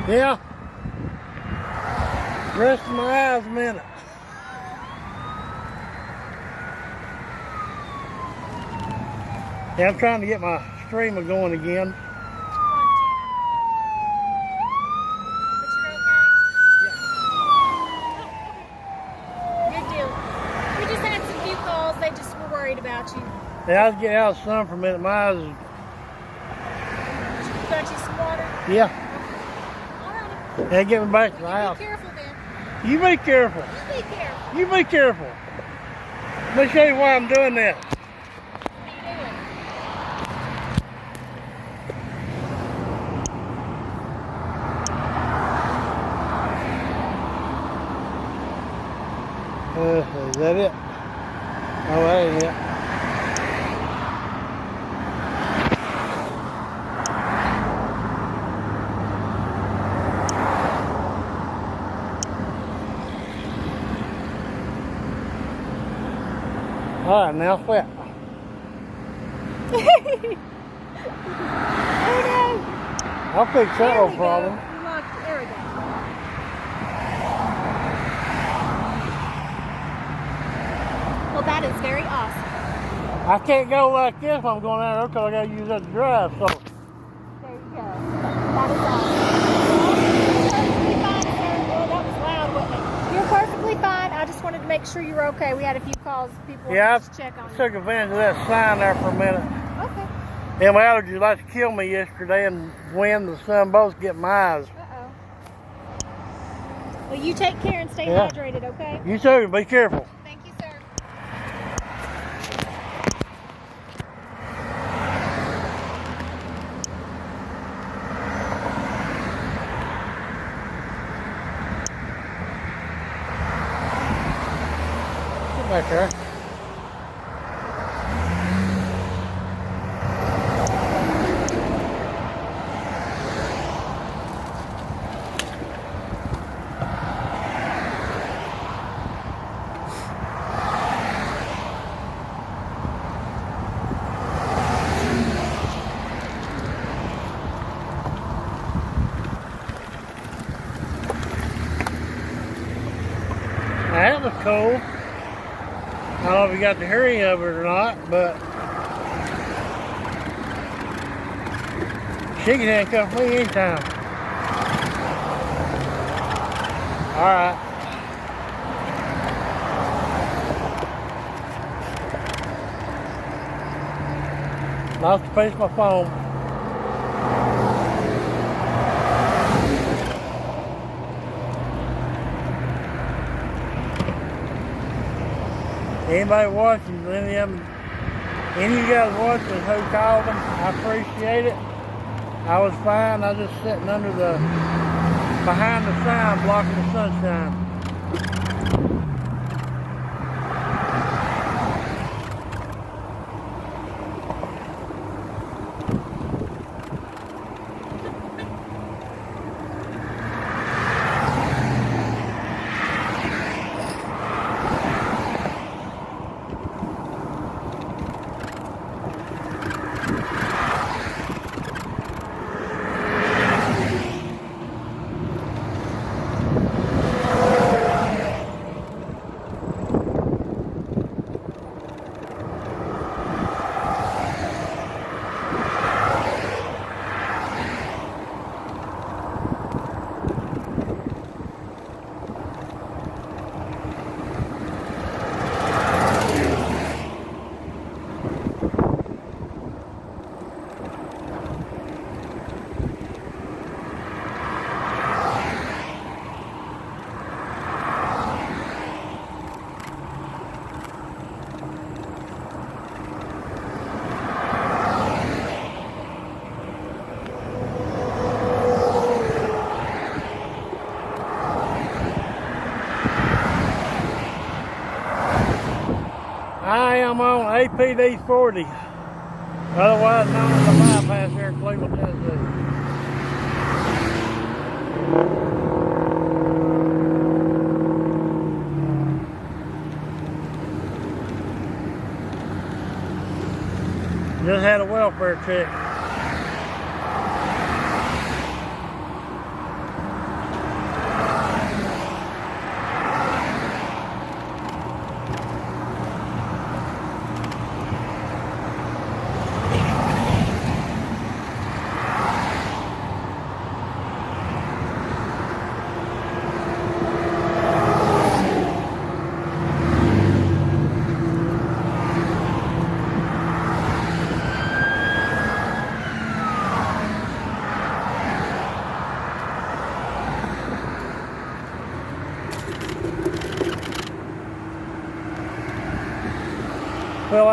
Yeah. Rest of my eyes a minute. Yeah, I'm trying to get my streamer going again. But you're okay? Yeah. Good deal. We just had some few calls. They just were worried about you. Yeah, I was getting out of the sun for a minute. My eyes is... Got you some water? Yeah. All right. Yeah, get me back to the house. Be careful then. You be careful. You be careful. You be careful. Let me show you why I'm doing that. What are you doing? Is that it? Oh, that ain't it. All right, now quit. Oh no! I'll fix that There little we problem. go. We locked. There we go. Well, that is very awesome. I can't go like this when I'm going out there because I got to use that to drive. So There you go. That is awesome. You're perfectly fine, sir. Well, that was loud, wasn't it? You're perfectly fine. I just wanted to make sure you were okay. We had a few calls. People yeah, wanted to check on I you. took advantage of that sign there for a minute. Okay. And my allergies like to kill me yesterday, and wind and the sun both get my eyes. Uh-oh. Well, you take care and stay Yeah. hydrated, okay? You too. Be careful. Thank you, sir. Get back there. That was cool. I don't know if you got the hearing of it or not, but she can handcuff me anytime. All right. Lost the place of my phone. Anybody watching, any of you guys watching who called them, I appreciate it. I was fine. I was just sitting under behind the sign blocking the sunshine. I am on APD 40, otherwise known as the bypass here in Cleveland, Tennessee. Just had a welfare check.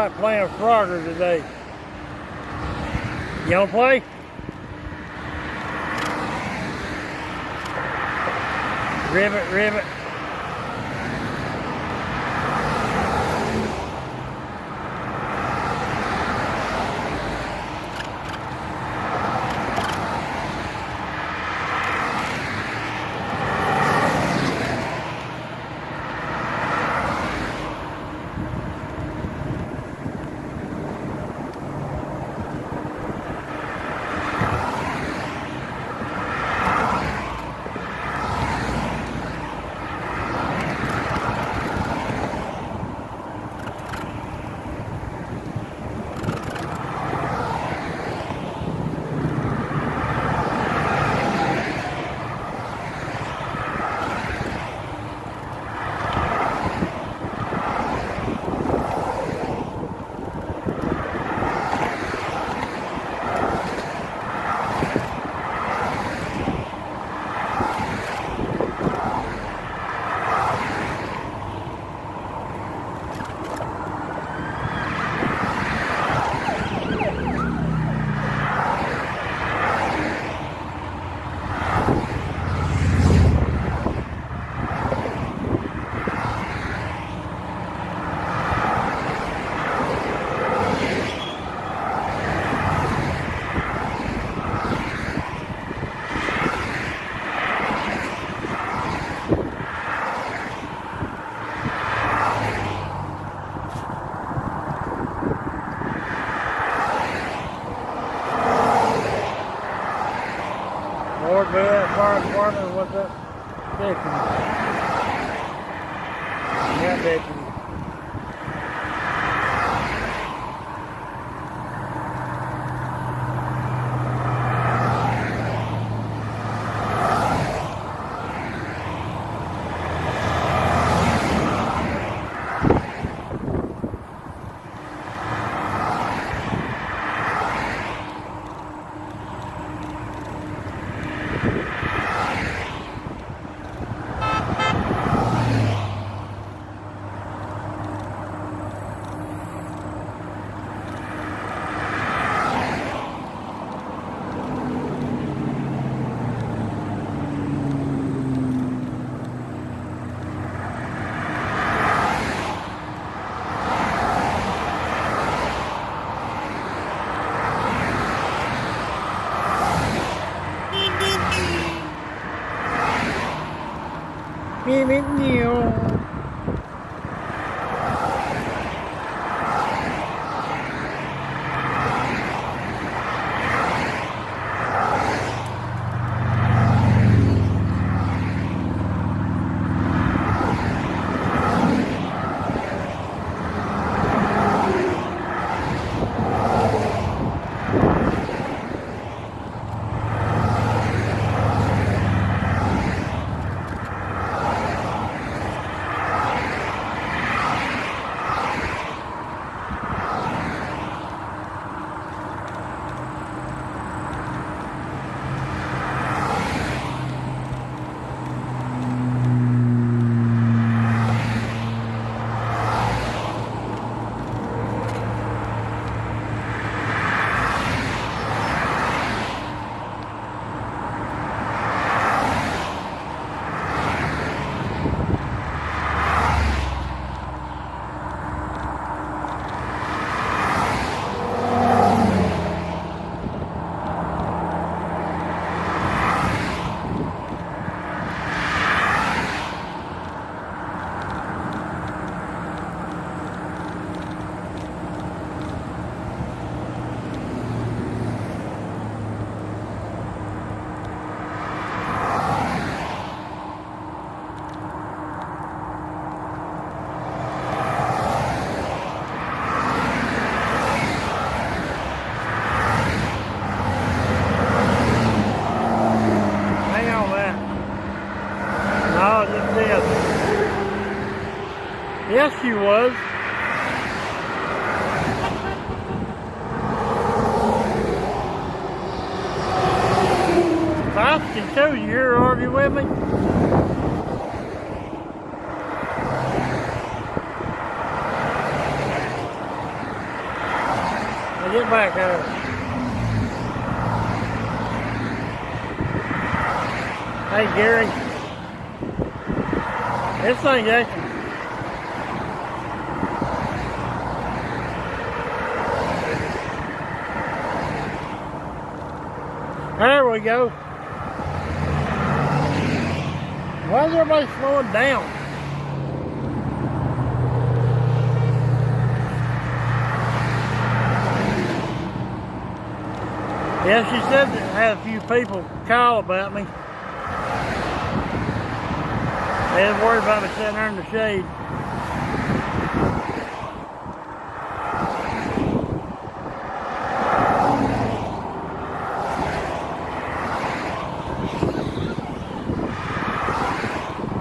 like playing Frogger today. You wanna play? Ribbit, ribbit. Lord, be that far partner with that deputy. Yeah, deputy. Give it new. Yes, she was. Feisty too, you here argue with me? Get back there. Hey, Gary. This thing's actually... There we go. Why is everybody slowing down? Yeah, she said that had a few people call about me. They was worried about me sitting there in the shade.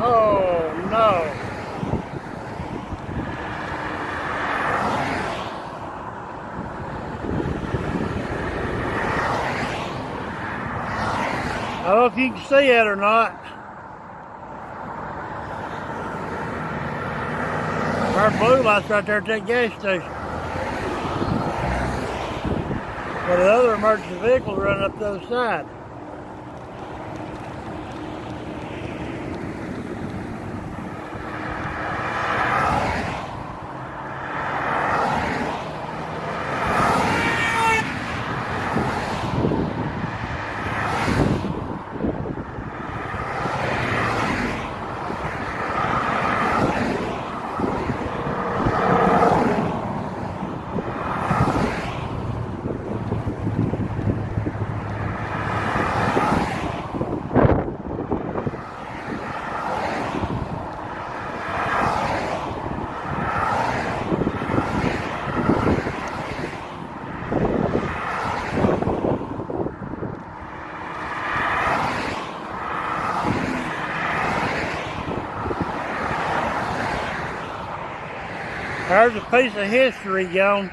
Oh no. I don't know if you can see it or not. Our blue light's right there at that gas station. But the other emergency vehicle's running up the other side. There's a piece of history gone.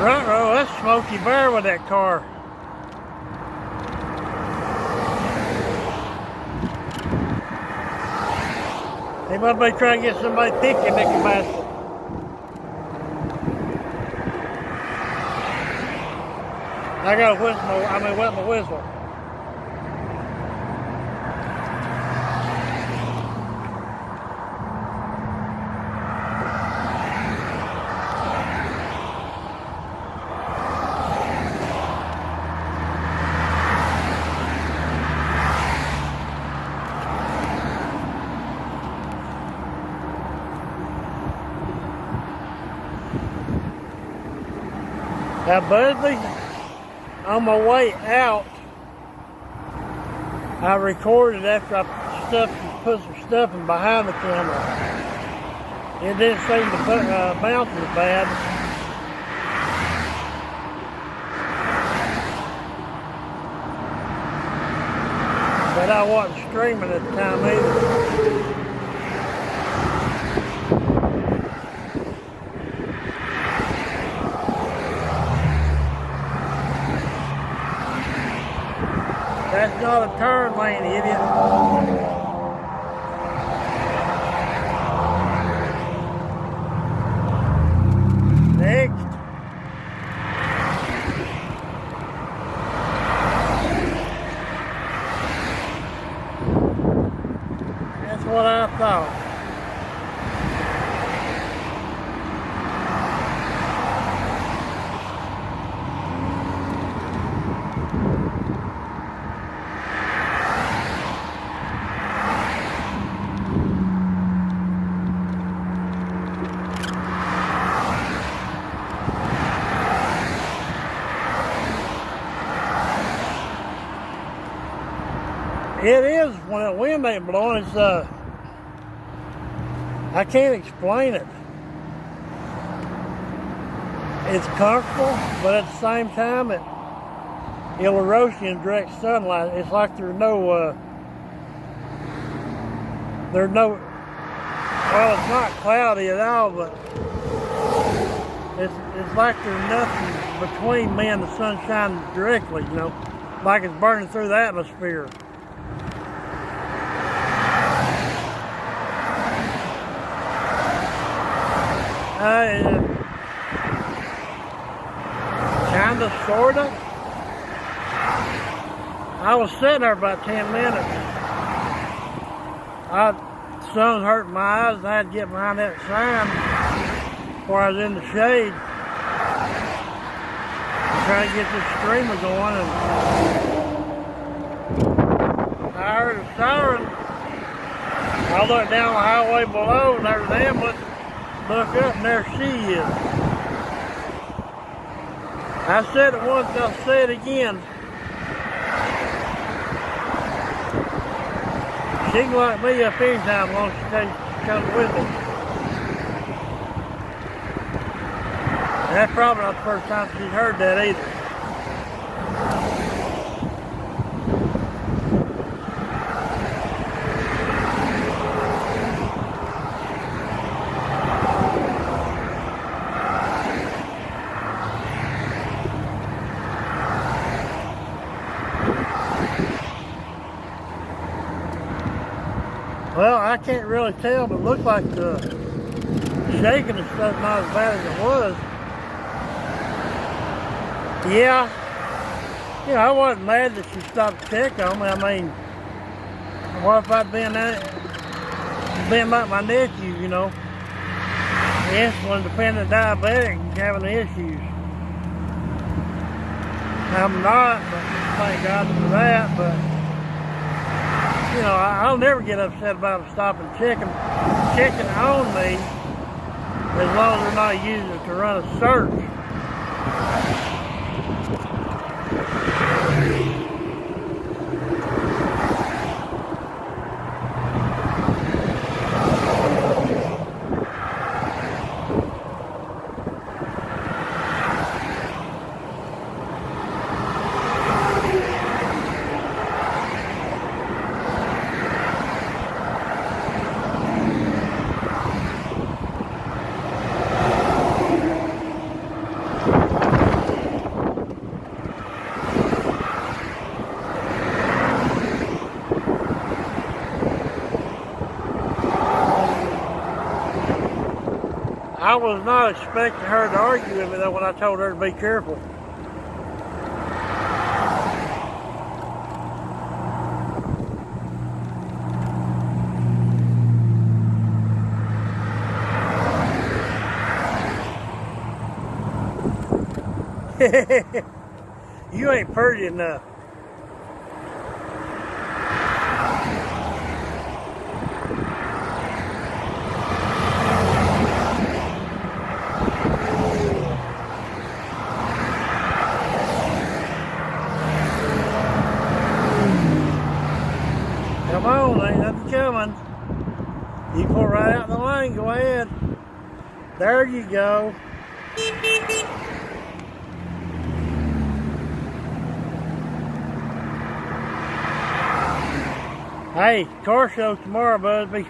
Ruh-roh, that's Smokey Bear with that car. He must be trying to get somebody picnic basket. I gotta wet my whistle. Now, Buzzy, on my way out, I recorded after I put some stuff in behind the camera. It didn't seem to bounce as bad. But I wasn't streaming at the time either. That's not a turn lane, idiot. Next. That's what I thought. It is when the wind ain't blowing. It's I can't explain it. It's comfortable, but at the same time, it'll roast you in direct sunlight. It's like there's no, well, it's not cloudy at all, but It's like there's nothing between me and the sunshine directly, you know, like it's burning through the atmosphere. Kinda, sorta. I was sitting there about 10 minutes. The sun was hurting my eyes, and I had to get behind that sign before I was in the shade, trying to get this streamer going. And I heard a siren. I looked down the highway below, and there was an ambulance. Look up, and there she is. I said it once, I'll say it again. She can lock me up anytime as long as she comes with me. And that's probably not the first time she's heard that either. Well, I can't really tell, but it looked like the shaking and stuff not as bad as it was. Yeah, I wasn't mad that she stopped to check on me. I mean, what if I'd been like my nephew, you know, insulin-dependent diabetic and having issues. I'm not, but thank God for that, but you know, I'll never get upset about them stopping checking on me as long as they're not using it to run a search. I was not expecting her to argue with me though when I told her to be careful. You ain't pretty enough. Come on, ain't nothing coming. You pull right out in the lane, go ahead. There you go. Hey, car show tomorrow, Busby.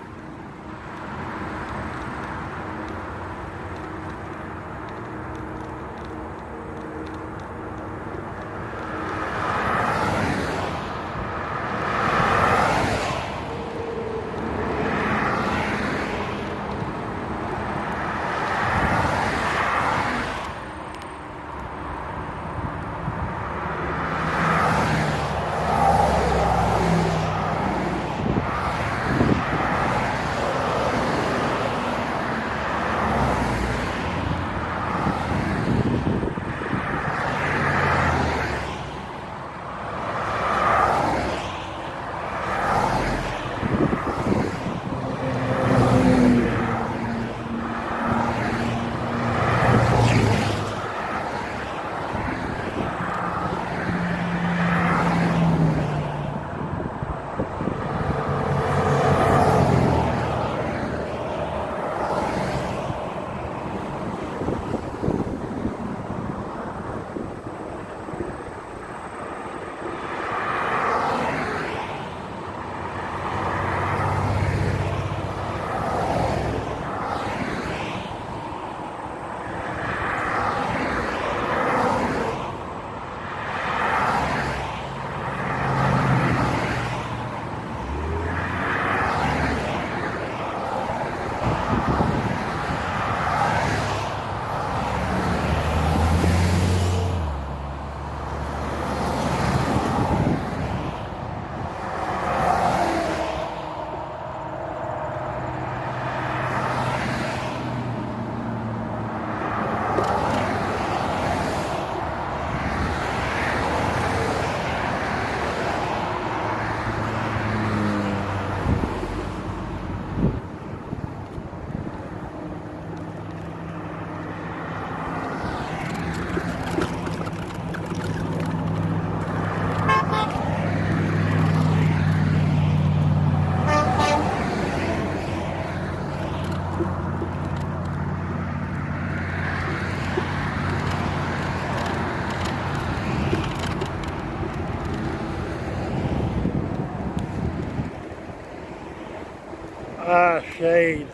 shade.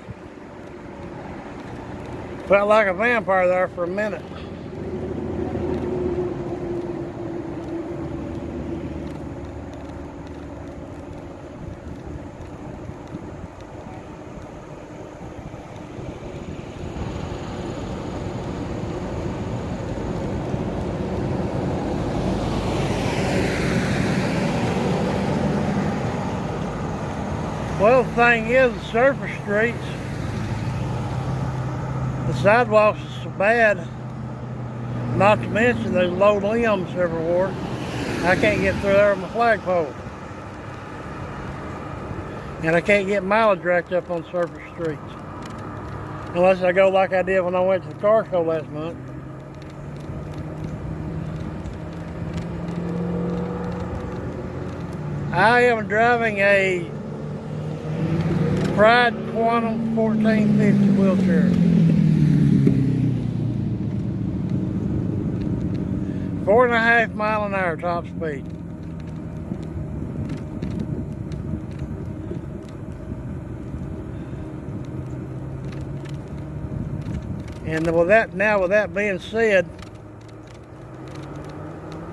Felt like a vampire there for a minute. Well, the thing is, the surface streets, the sidewalks are so bad, not to mention there's low limbs everywhere. I can't get through there with my flagpole. And I can't get mileage racked up on surface streets. Unless I go like I did when I went to the car show last month. I am driving a Pride Quantum 1450 wheelchair. 4.5 mile an hour top speed. And with that being said,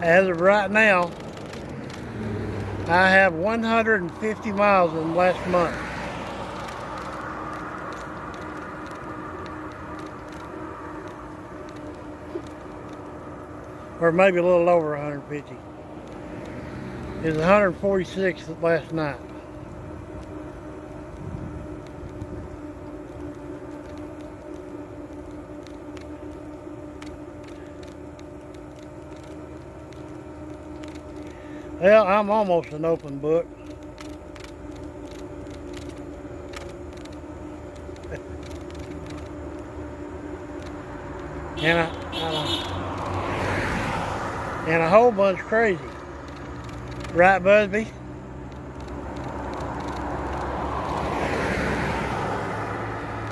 as of right now, I have 150 miles in the last month. Or maybe a little over 150. It was 146 last night. Well, I'm almost an open book. And a whole bunch crazy. Right, Busby?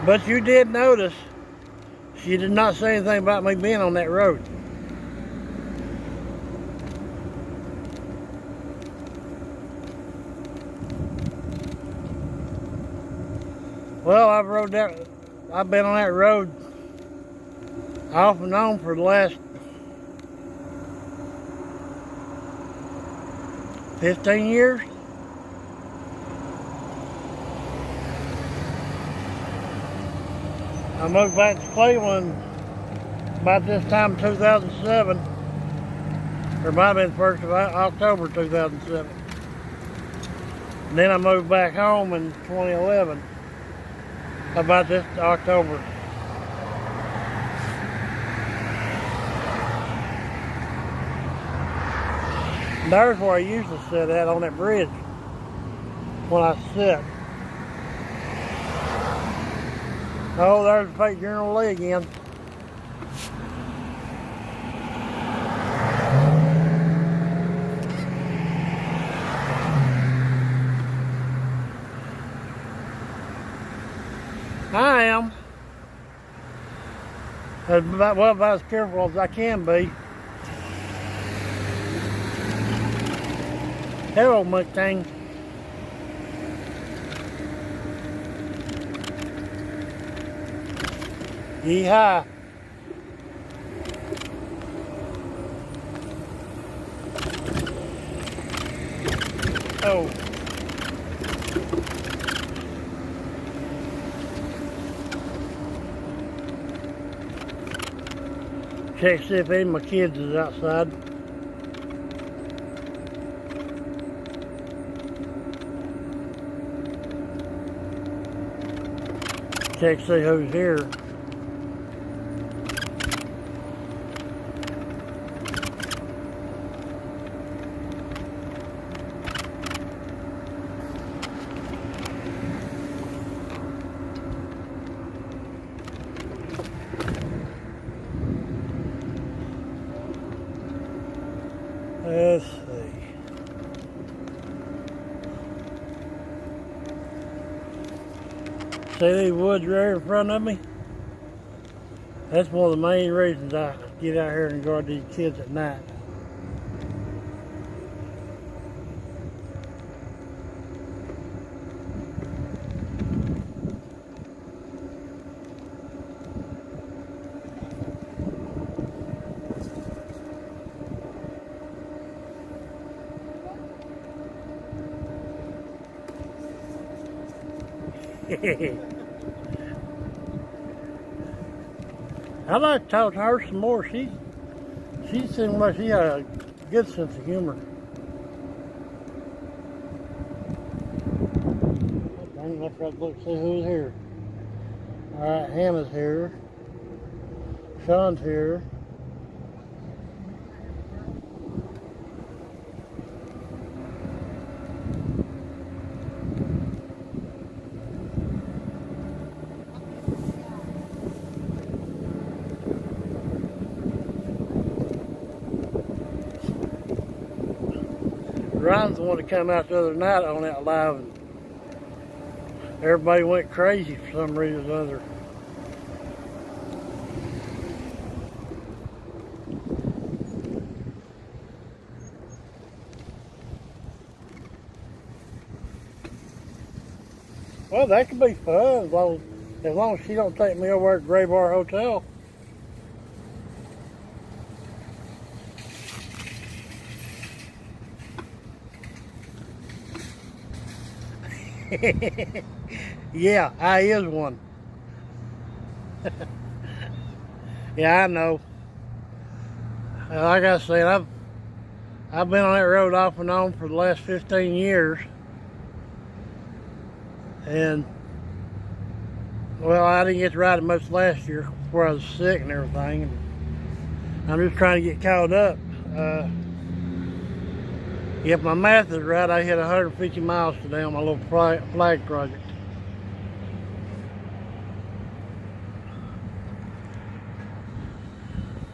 But you did notice she did not say anything about me being on that road. Well, I've been on that road off and on for the last 15 years. I moved back to Cleveland about this time in 2007. Or it might have been the 1st of October 2007. And then I moved back home in 2011. About this October. There's where I usually sit at, on that bridge when I sit. Oh, there's the fake General Lee again. I am. About as careful as I can be. Hello, Mustang. Yeehaw. Oh. Check see if any of my kids is outside. Check see who's here. Let's see. See these woods right in front of me? That's one of the main reasons I get out here and guard these kids at night. I'd like to talk to her some more. She seems like she had a good sense of humor. Dang, I forgot to look see who's here. Alright, Hannah's here. Sean's here. Ryan's the one that came out the other night on that live, and everybody went crazy for some reason or other. Well, that could be fun as long as she don't take me over at Gray Bar Hotel. Yeah, I is one. Yeah, I know. Like I said, I've been on that road off and on for the last 15 years. And, well, I didn't get to ride it much last year before I was sick and everything. And I'm just trying to get caught up. If my math is right, I hit 150 miles today on my little flag project.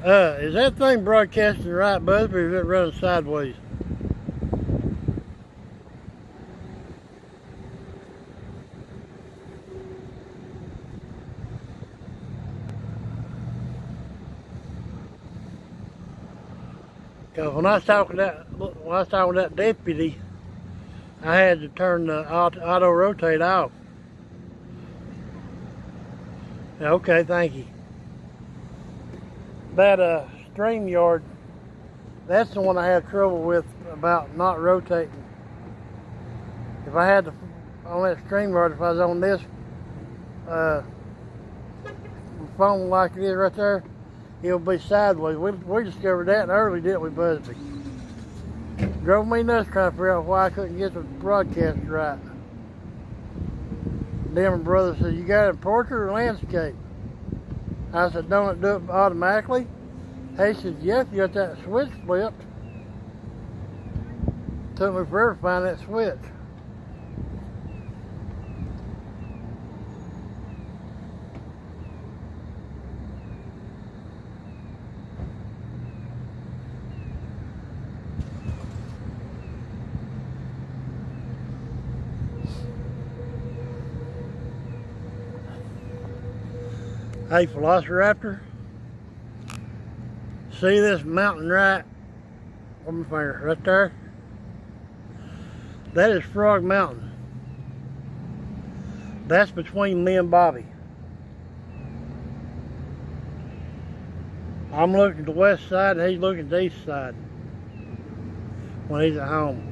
Is that thing broadcasting right, Buzz, or is it running sideways? Because when I was talking to that deputy, I had to turn the auto rotate off. Okay, thank you. That StreamYard, that's the one I had trouble with about not rotating. If I had to, on that StreamYard, if I was on this phone like it is right there, it'll be sideways. We discovered that early, didn't we, Busby? Drove me nuts trying to figure out why I couldn't get the broadcast right. Denver brother said, "You got it in portrait or landscape?" I said, "Don't it do it automatically?" He said, "Yes, you got that switch flipped." Took me forever to find that switch. Hey, Velociraptor, see this mountain right on my finger, right there? That is Frog Mountain. That's between me and Bobby. I'm looking at the west side and he's looking at the east side when he's at home.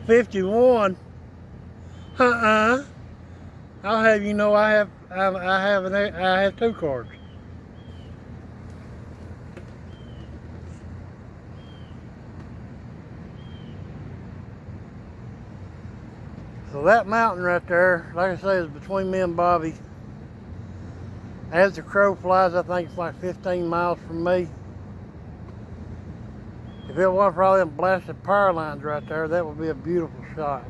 $51. I'll have you know I have 2 cards. So that mountain right there, like I say, is between me and Bobby. As the crow flies, I think it's like 15 miles from me. If it wasn't for all them blasted power lines right there, that would be a beautiful shot.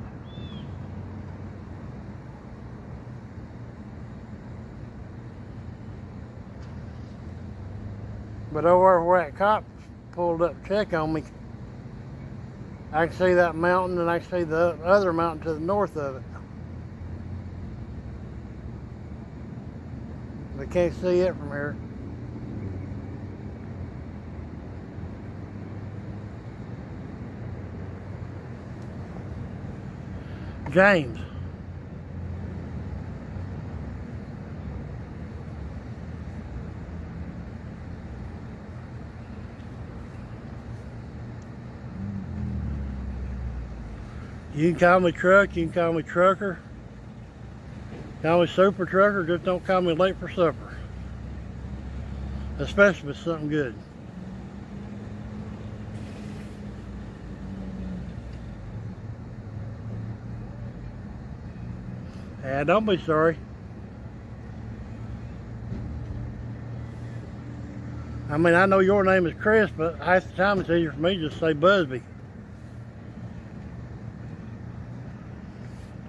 But over where that cop pulled up to check on me, I can see that mountain and I can see the other mountain to the north of it. But can't see it from here. James. You can call me truck, you can call me trucker, call me super trucker, just don't call me late for supper. Especially if it's something good. Yeah, don't be sorry. I mean, I know your name is Chris, but half the time it's easier for me to just say Busby.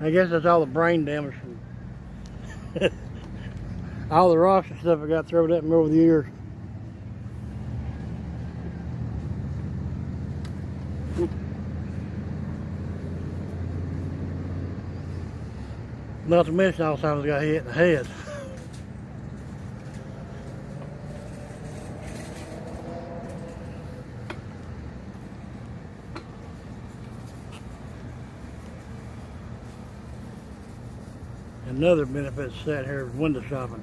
I guess that's all the brain damage from all the rocks and stuff I got thrown at me over the years. Not to mention all the times I got hit in the head. Another benefit of sitting here is window shopping.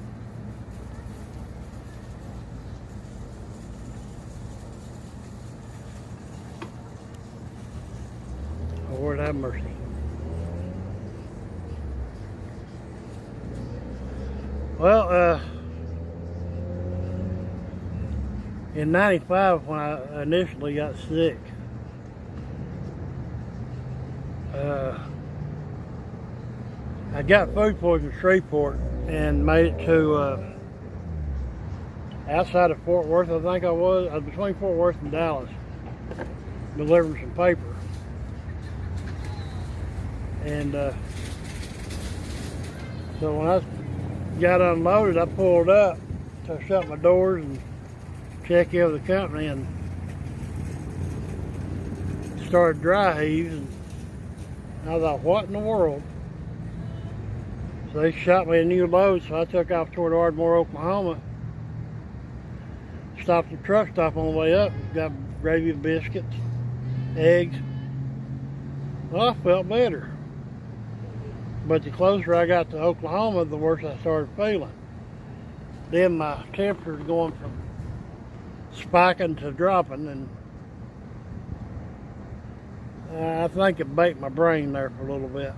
Lord have mercy. Well, in '95 when I initially got sick, I got food poisoning in Shreveport and made it to outside of Fort Worth. I think I was between Fort Worth and Dallas, delivering some paper. And so when I got unloaded, I pulled up to shut my doors and check in with the company, and started dry heaves. And I thought, what in the world? So they shot me a new load, so I took off toward Ardmore, Oklahoma. Stopped at the truck stop on the way up, got gravy and biscuits, eggs. Well, I felt better. But the closer I got to Oklahoma, the worse I started feeling. Then my temperature's going from spiking to dropping, and I think it baked my brain there for a little bit.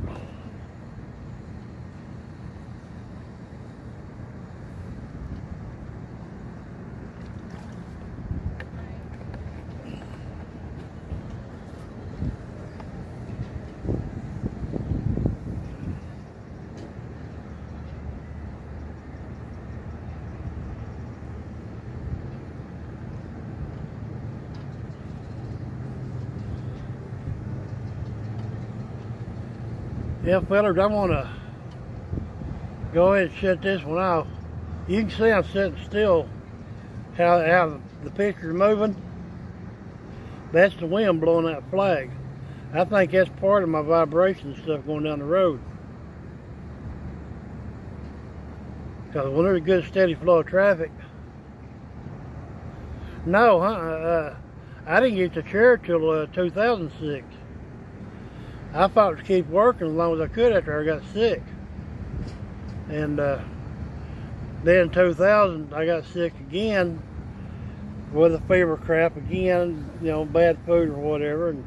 Yeah, fellas, I want to go ahead and shut this one off. You can see I'm sitting still, how the picture's moving. That's the wind blowing that flag. I think that's part of my vibration stuff going down the road. Because when there's a good steady flow of traffic. No, I didn't get the chair till 2006. I fought to keep working as long as I could after I got sick. And then in 2000, I got sick again with a fever crap again, you know, bad food or whatever. And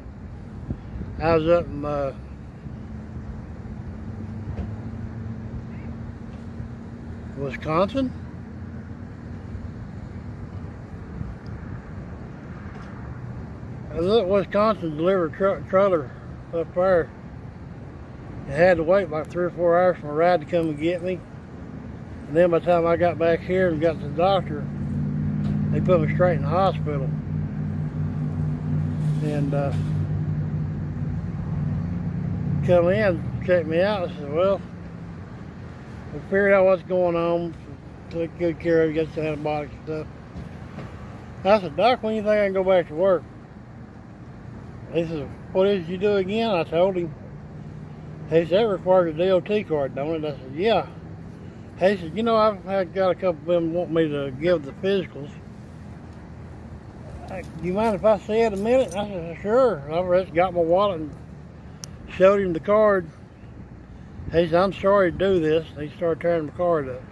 I was up in Wisconsin. I was up in Wisconsin to deliver a trailer up there. I had to wait like 3 or 4 hours for a ride to come and get me. And then by the time I got back here and got to the doctor, they put me straight in the hospital. And come in, check me out. I said, well, we figured out what's going on, took good care of it, got some antibiotics and stuff. I said, Doc, when do you think I can go back to work? He said, what did you do again? I told him. He said, that requires a DOT card, don't it? I said, yeah. He said, you know, I've got a couple of them want me to give the physicals. Do you mind if I see it a minute? I said, sure. I just got my wallet and showed him the card. He said, I'm sorry to do this. He started tearing my card up.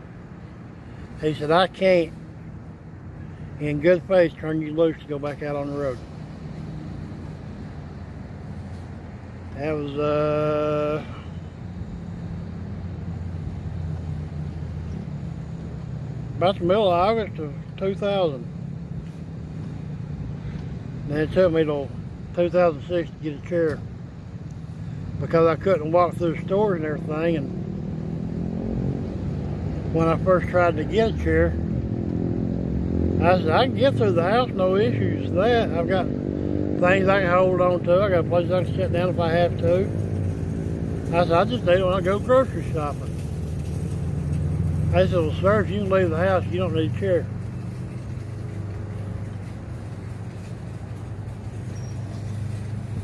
He said, I can't, in good faith, turn you loose to go back out on the road. That was about the middle of August of 2000. And it took me till 2006 to get a chair because I couldn't walk through the stores and everything. And when I first tried to get a chair, I said, I can get through the house, no issues with that. I've got things I can hold on to. I got places I can sit down if I have to. I said, I just need it when I go grocery shopping. I said, well, sir, if you can leave the house, you don't need a chair.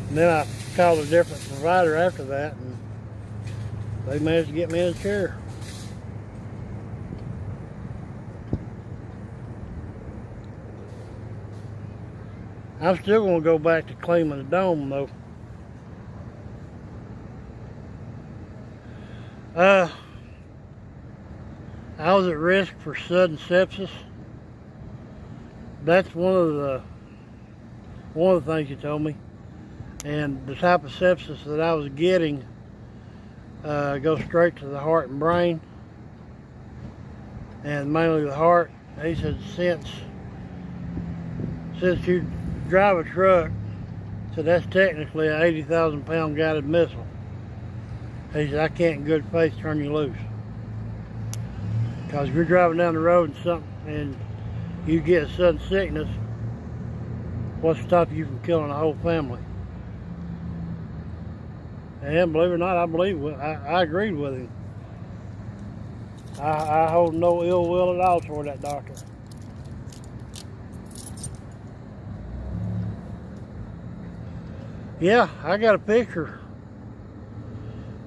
And then I called a different provider after that, and they managed to get me in a chair. I'm still going to go back to cleaning the dome, though. I was at risk for sudden sepsis. That's one of the things you told me. And the type of sepsis that I was getting goes straight to the heart and brain, and mainly the heart. He said, since you drive a truck, so that's technically an 80,000 pound guided missile. He said, I can't in good faith turn you loose. Because if you're driving down the road and you get a sudden sickness, what's to stop you from killing a whole family? And believe it or not, I agreed with him. I hold no ill will at all toward that doctor. Yeah, I got a picture.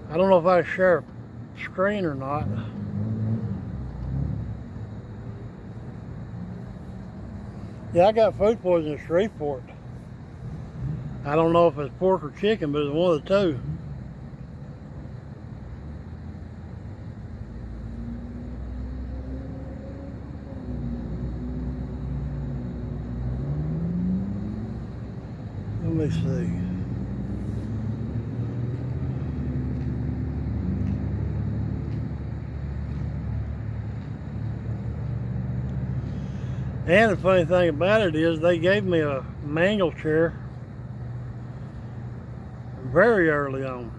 I don't know if I share a screen or not. Yeah, I got food poisoning in Shreveport. I don't know if it's pork or chicken, but it's one of the two. Let me see. And the funny thing about it is they gave me a manual chair very early on,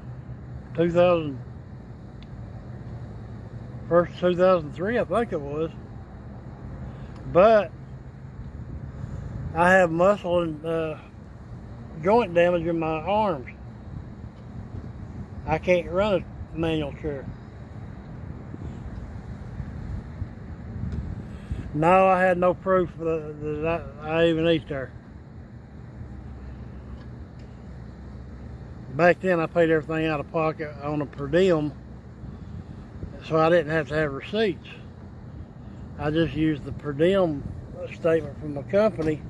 2003, I think it was. But I have muscle and joint damage in my arms. I can't run a manual chair. No, I had no proof that I even eat there. Back then I paid everything out of pocket on a per diem, so I didn't have to have receipts. I just used the per diem statement from the company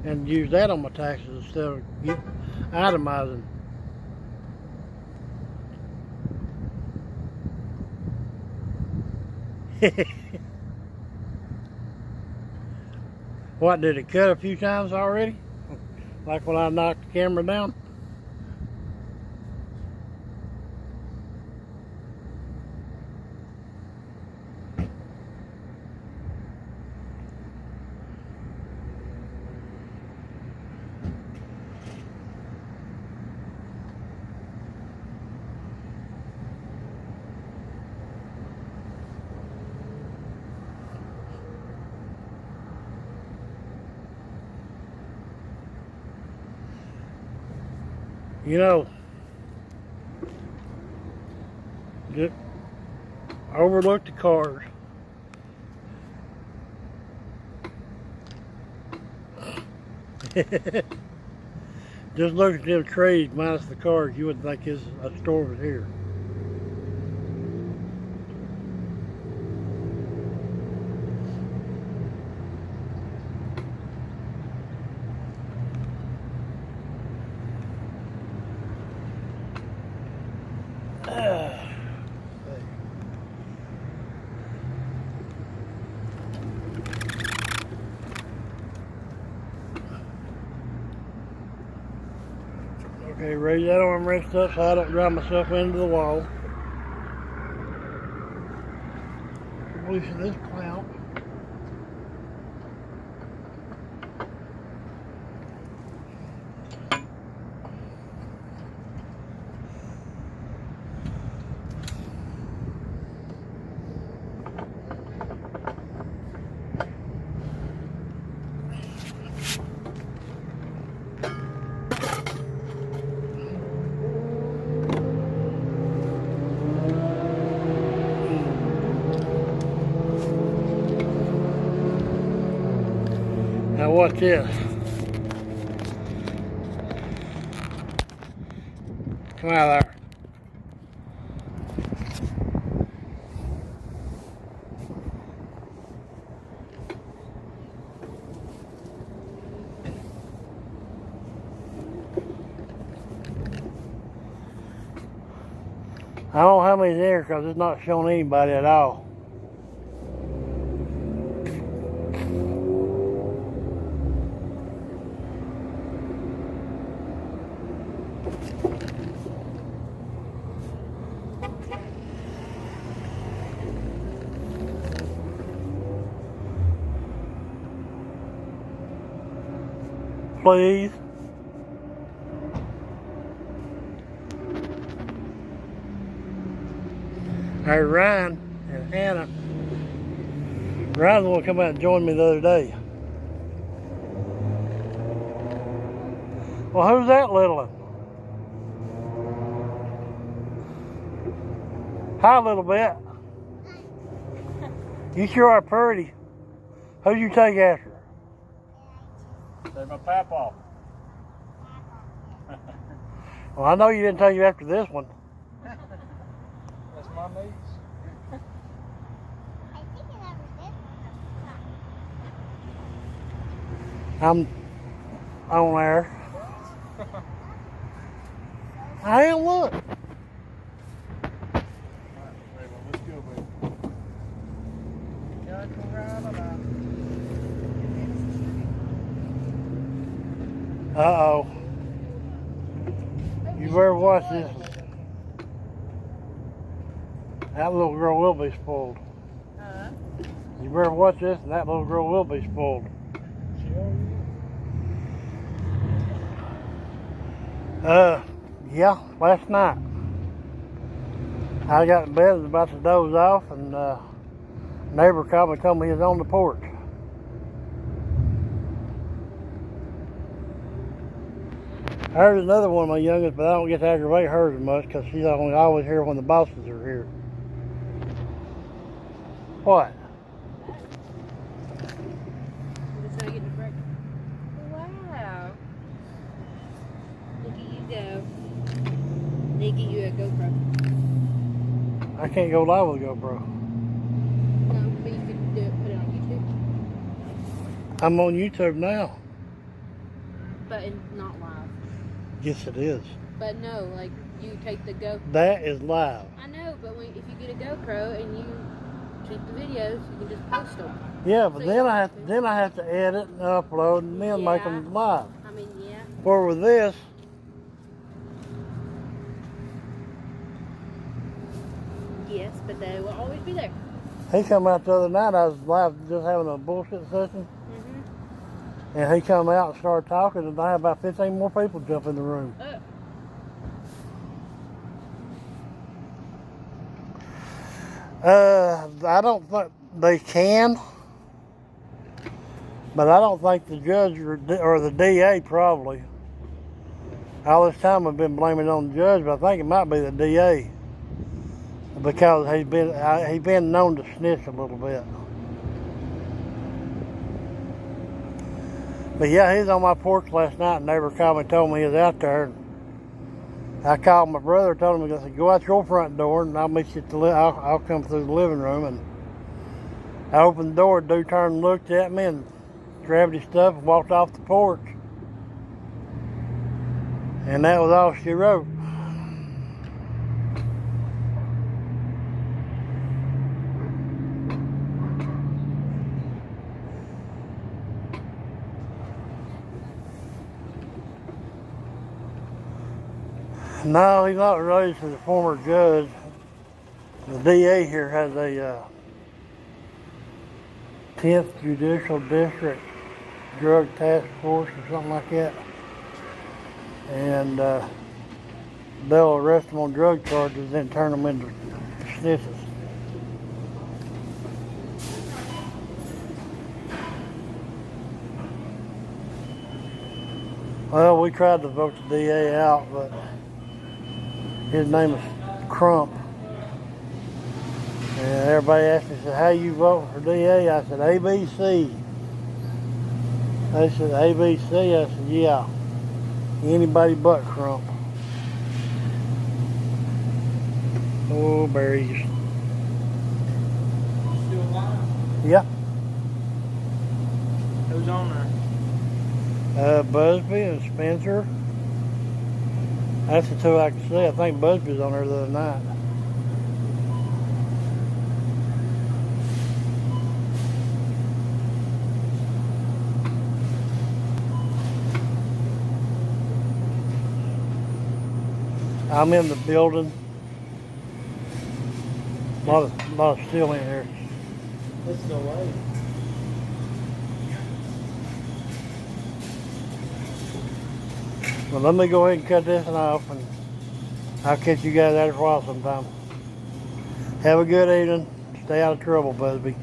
and used that on my taxes instead of itemizing. What, did it cut a few times already? Like when I knocked the camera down? You know, just overlook the cars. Just look at them trees minus the cars, you wouldn't think a store was here. Okay, raise that armrest up so I don't drive myself into the wall. Loosen this clamp. Now watch this. Come out of there. I don't know how many's there because it's not showing anybody at all. Please. Hey, Ryan and Hannah. Ryan's the one come out and joined me the other day. Well, who's that little one? Hi, little bit. You sure are pretty. Who'd you take after? Take my pap off. Well, I know you didn't take you after this one. That's my niece. I'm on there. I am, look. Alright, let's go, baby. Uh-oh. You better watch this one. That little girl will be spoiled. You better watch this and that little girl will be spoiled. Yeah, last night. I got in bed, was about to doze off, and neighbor called me, told me he was on the porch. Hers another one of my youngest, but I don't get to aggravate hers as much because she's only always here when the bosses are here. What? Wow. Look at you go. They get you a GoPro. I can't go live with a GoPro. No, but you could do it, put it on YouTube. I'm on YouTube now. But not live. Yes, it is. But no, like you take the GoPro. That is live. I know, but if you get a GoPro and you shoot the videos, you can just post them. Yeah, but then I have to edit and upload and then make them live. I mean, yeah. Or with this, Yes, but they will always be there. he come out the other night. I was live just having a bullshit session, and he come out and started talking, and I had about 15 more people jump in the room. I don't think they can, but I don't think the judge or the DA probably. All this time I've been blaming it on the judge, but I think it might be the DA because he's been known to snitch a little bit. But yeah, he was on my porch last night, and neighbor called me and told me he was out there. I called my brother, told him, I said, go out your front door and I'll meet you at the I'll come through the living room. And I opened the door, dude turned and looked at me and grabbed his stuff and walked off the porch. And that was all she wrote. No, he's not related to the former judge. The DA here has a 10th Judicial District Drug Task Force or something like that. And they'll arrest them on drug charges, then turn them into snitches. Well, we tried to vote the DA out, but his name is Crump. And everybody asked me, said, how you vote for DA? I said, ABC. They said, ABC? I said, yeah. Anybody but Crump. Oh, berries. Still alive? Yeah. Who's on there? Busby and Spencer. That's the two I can see. I think Busby's on there the other night. I'm in the building. A lot of steel in here. Let's go away. Well, let me go ahead and cut this one off, and I'll catch you guys after a while sometime. Have a good evening. Stay out of trouble, Busby.